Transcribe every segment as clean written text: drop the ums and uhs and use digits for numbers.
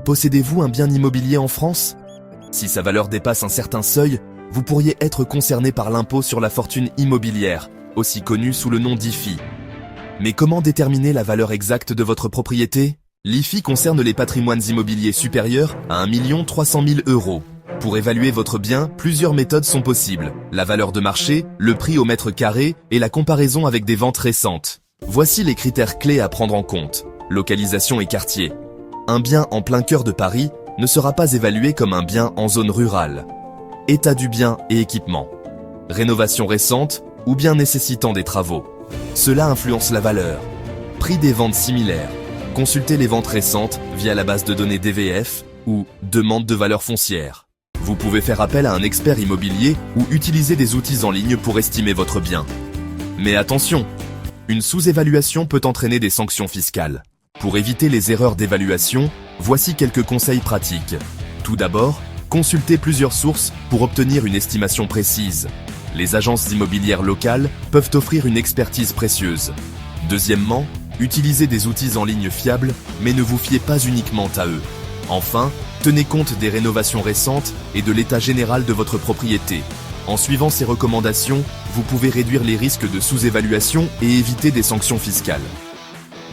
Possédez-vous un bien immobilier en France? Si sa valeur dépasse un certain seuil, vous pourriez être concerné par l'impôt sur la fortune immobilière, aussi connu sous le nom d'IFI. Mais comment déterminer la valeur exacte de votre propriété? L'IFI concerne les patrimoines immobiliers supérieurs à 1 300 000 €. Pour évaluer votre bien, plusieurs méthodes sont possibles. La valeur de marché, le prix au mètre carré et la comparaison avec des ventes récentes. Voici les critères clés à prendre en compte. Localisation et quartier. Un bien en plein cœur de Paris ne sera pas évalué comme un bien en zone rurale. État du bien et équipement. Rénovation récente ou bien nécessitant des travaux. Cela influence la valeur. Prix des ventes similaires. Consultez les ventes récentes via la base de données DVF ou demande de valeur foncière. Vous pouvez faire appel à un expert immobilier ou utiliser des outils en ligne pour estimer votre bien. Mais attention, une sous-évaluation peut entraîner des sanctions fiscales. Pour éviter les erreurs d'évaluation, voici quelques conseils pratiques. Tout d'abord, consultez plusieurs sources pour obtenir une estimation précise. Les agences immobilières locales peuvent offrir une expertise précieuse. Deuxièmement, utilisez des outils en ligne fiables, mais ne vous fiez pas uniquement à eux. Enfin, tenez compte des rénovations récentes et de l'état général de votre propriété. En suivant ces recommandations, vous pouvez réduire les risques de sous-évaluation et éviter des sanctions fiscales.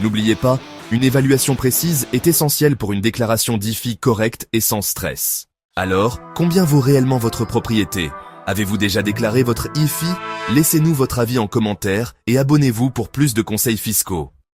N'oubliez pas, une évaluation précise est essentielle pour une déclaration d'IFI correcte et sans stress. Alors, combien vaut réellement votre propriété? Avez-vous déjà déclaré votre IFI? Laissez-nous votre avis en commentaire et abonnez-vous pour plus de conseils fiscaux.